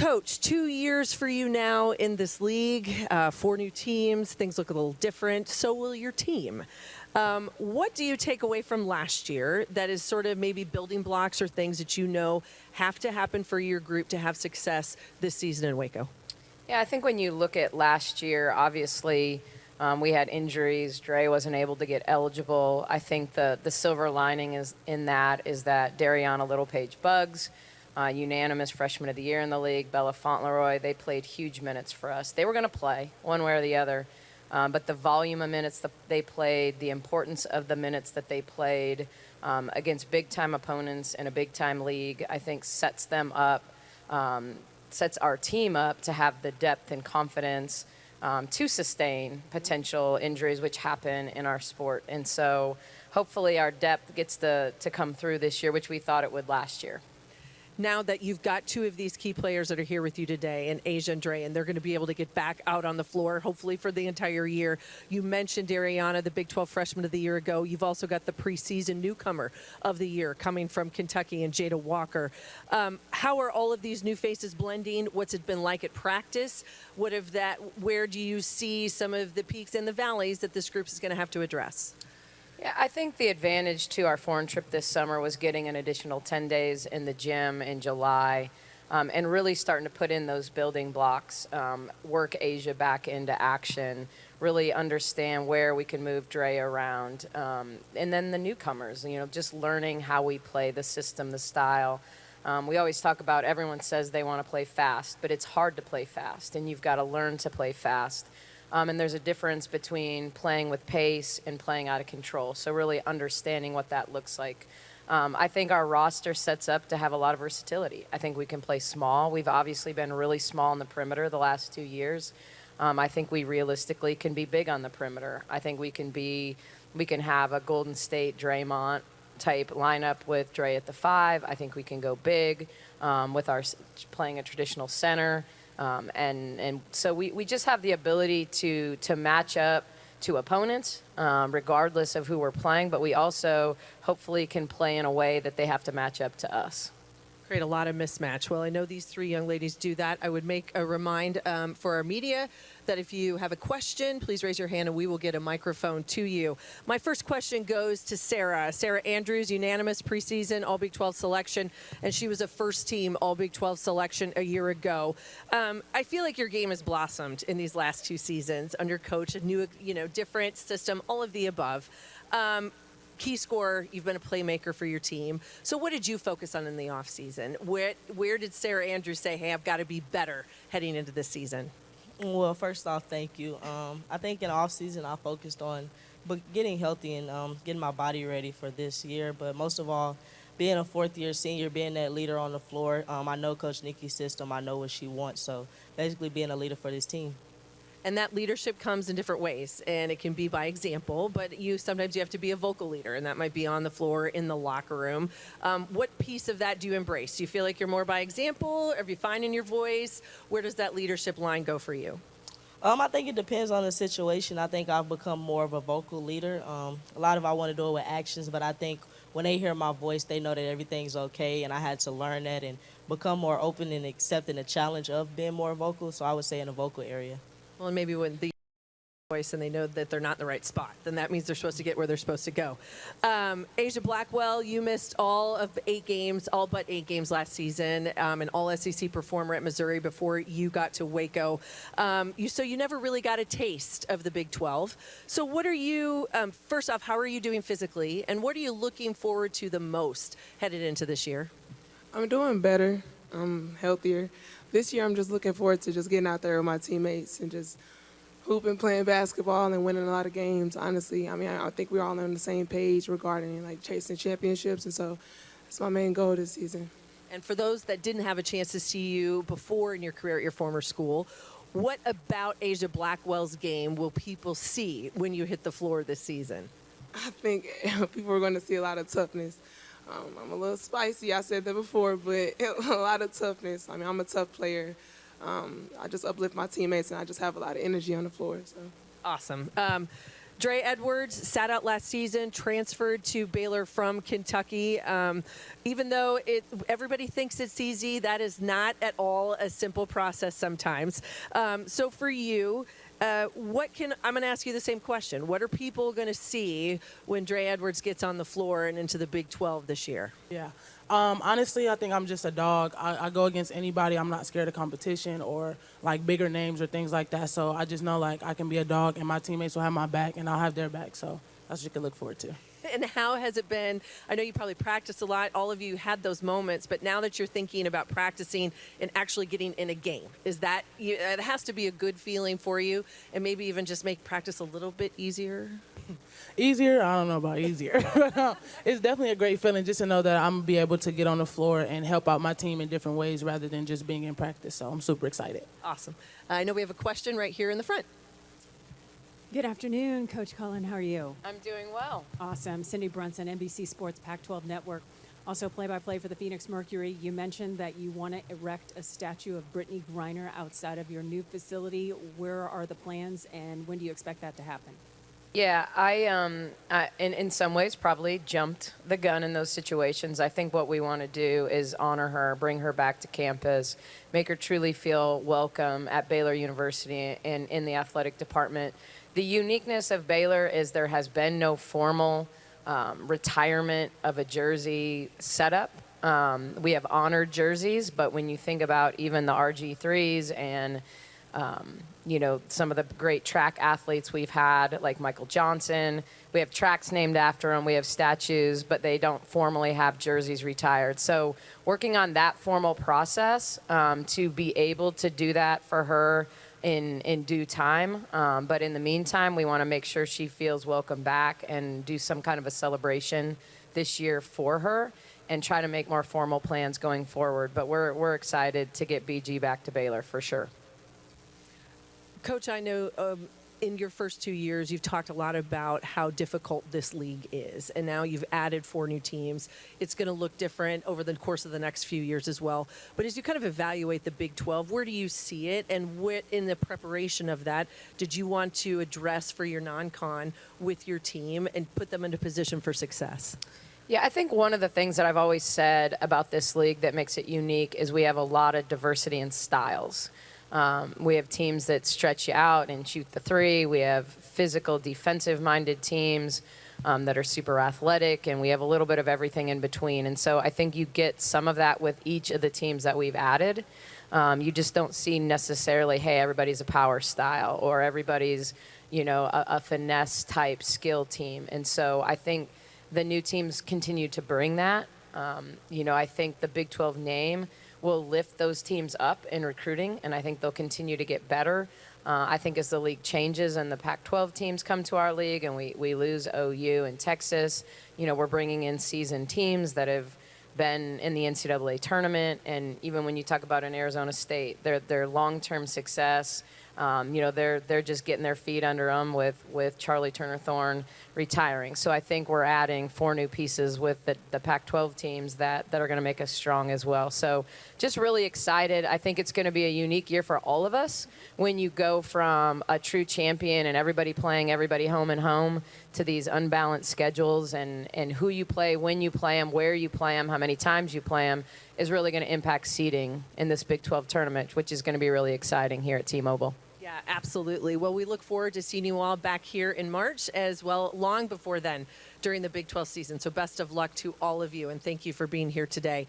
Coach, 2 years for you now in this league, 4 new teams. Things look a little different. So will your team. What do you take away from last year that is sort of maybe building blocks or things that you know have to happen for your group to have success this season in Waco? Yeah, I think when you look at last year, obviously we had injuries. Dre wasn't able to get eligible. I think the silver lining is that Dariana Littlepage-Buggs, unanimous freshman of the year in the league, Bella Fauntleroy, they played huge minutes for us. They were going to play one way or the other, but the volume of minutes that they played, the importance of the minutes that they played against big-time opponents in a big-time league, I think sets them up, sets our team up to have the depth and confidence to sustain potential injuries which happen in our sport. And so hopefully our depth gets to come through this year, which we thought it would last year. Now that you've got 2 of these key players that are here with you today, and Asia and Dre, and they're going to be able to get back out on the floor, hopefully for the entire year. You mentioned Dariana, the Big 12 Freshman of the Year ago. You've also got the preseason newcomer of the year coming from Kentucky, and Jada Walker. How are all of these new faces blending? What's it been like at practice? Where do you see some of the peaks and the valleys that this group is going to have to address? Yeah, I think the advantage to our foreign trip this summer was getting an additional 10 days in the gym in July and really starting to put in those building blocks, work Asia back into action, really understand where we can move Dre around. And then the newcomers, just learning how we play the system, the style. We always talk about everyone says they want to play fast, but it's hard to play fast, and you've got to learn to play fast. And there's a difference between playing with pace and playing out of control. So really understanding what that looks like. I think our roster sets up to have a lot of versatility. I think we can play small. We've obviously been really small on the perimeter the last 2 years. I think we realistically can be big on the perimeter. I think we can have a Golden State Draymond type lineup with Dre at the 5. I think we can go big with our playing a traditional center. And so we just have the ability to match up to opponents, regardless of who we're playing, but we also hopefully can play in a way that they have to match up to us. Create a lot of mismatch. Well, I know these 3 young ladies do that. I would make a remind for our media that if you have a question, please raise your hand and we will get a microphone to you. My first question goes to Sarah. Sarah Andrews, unanimous preseason All Big 12 selection, and she was a first-team All Big 12 selection a year ago. I feel like your game has blossomed in these last 2 seasons under coach, a new, different system, all of the above. Key scorer, you've been a playmaker for your team. So what did you focus on in the offseason? Where did Sarah Andrews say, hey, I've got to be better heading into this season? Well, first off, thank you. I think in offseason I focused on getting healthy and getting my body ready for this year. But most of all, being a fourth-year senior, being that leader on the floor. I know Coach Nikki's system. I know what she wants. So basically being a leader for this team. And that leadership comes in different ways, and it can be by example, but sometimes you have to be a vocal leader, and that might be on the floor, in the locker room. What piece of that do you embrace? Do you feel like you're more by example? Are you finding your voice? Where does that leadership line go for you? I think it depends on the situation. I think I've become more of a vocal leader. A lot of I want to do it with actions, but I think when they hear my voice, they know that everything's okay, and I had to learn that and become more open and accepting the challenge of being more vocal, so I would say in the vocal area. Well, and maybe when the voice and they know that they're not in the right spot, then that means they're supposed to get where they're supposed to go. Asia Blackwell, you missed all but 8 games last season, an all-SEC performer at Missouri before you got to Waco. So you never really got a taste of the Big 12. So what are you, first off, how are you doing physically, and what are you looking forward to the most headed into this year? I'm doing better. I'm healthier. This year, I'm just looking forward to just getting out there with my teammates and just hooping, playing basketball, and winning a lot of games, honestly. I think we're all on the same page regarding, chasing championships, and so that's my main goal this season. And for those that didn't have a chance to see you before in your career at your former school, what about Asia Blackwell's game will people see when you hit the floor this season? I think people are going to see a lot of toughness. I'm a little spicy, I said that before, but a lot of toughness. I'm a tough player. I just uplift my teammates, and I just have a lot of energy on the floor. So. Awesome. Dre Edwards sat out last season, transferred to Baylor from Kentucky. Even though everybody thinks it's easy, that is not at all a simple process sometimes. So for you, I'm going to ask you the same question. What are people going to see when Dre Edwards gets on the floor and into the Big 12 this year? Yeah. Honestly, I think I'm just a dog. I go against anybody. I'm not scared of competition or like bigger names or things like that. So I just know like I can be a dog and my teammates will have my back and I'll have their back. So that's what you can look forward to. And how has it been? I know you probably practiced a lot. All of you had those moments, but now that you're thinking about practicing and actually getting in a game, it has to be a good feeling for you, and maybe even just make practice a little bit easier? Easier? I don't know about easier. It's definitely a great feeling just to know that I'm going to be able to get on the floor and help out my team in different ways rather than just being in practice. So I'm super excited. Awesome. I know we have a question right here in the front. Good afternoon, Coach Cullen. How are you? I'm doing well. Awesome. Cindy Brunson, NBC Sports Pac-12 Network. Also play-by-play for the Phoenix Mercury. You mentioned that you want to erect a statue of Brittany Griner outside of your new facility. Where are the plans, and when do you expect that to happen? Yeah, I in some ways probably jumped the gun in those situations. I think what we want to do is honor her, bring her back to campus, make her truly feel welcome at Baylor University and in the athletic department. The uniqueness of Baylor is there has been no formal retirement of a jersey setup. We have honored jerseys, but when you think about even the RG3s and some of the great track athletes we've had, like Michael Johnson, we have tracks named after them, we have statues, but they don't formally have jerseys retired. So working on that formal process to be able to do that for her in due time. But in the meantime, we want to make sure she feels welcome back and do some kind of a celebration this year for her and try to make more formal plans going forward. But we're excited to get BG back to Baylor for sure. Coach, I know in your first 2 years, you've talked a lot about how difficult this league is, and now you've added 4 new teams. It's going to look different over the course of the next few years as well. But as you kind of evaluate the Big 12, where do you see it, and what in the preparation of that did you want to address for your non-con with your team and put them into position for success? Yeah, I think one of the things that I've always said about this league that makes it unique is we have a lot of diversity in styles. We have teams that stretch you out and shoot the three. We have physical, defensive-minded teams that are super athletic, and we have a little bit of everything in between. And so I think you get some of that with each of the teams that we've added. You just don't see necessarily, hey, everybody's a power style or everybody's, a finesse-type skill team. And so I think the new teams continue to bring that. I think the Big 12 name will lift those teams up in recruiting, and I think they'll continue to get better. I think as the league changes and the Pac-12 teams come to our league and we lose OU and Texas, we're bringing in seasoned teams that have been in the NCAA tournament. And even when you talk about an Arizona State, their long-term success, they're just getting their feet under them with Charlie Turner-Thorne retiring. So I think we're adding 4 new pieces with the Pac-12 teams that are going to make us strong as well. So just really excited. I think it's going to be a unique year for all of us when you go from a true champion and everybody playing everybody home and home to these unbalanced schedules, and who you play, when you play them, where you play them, how many times you play them is really going to impact seeding in this Big 12 tournament, which is going to be really exciting here at T-Mobile. Yeah, absolutely. Well, we look forward to seeing you all back here in March as well, long before then, during the Big 12 season. So best of luck to all of you, and thank you for being here today.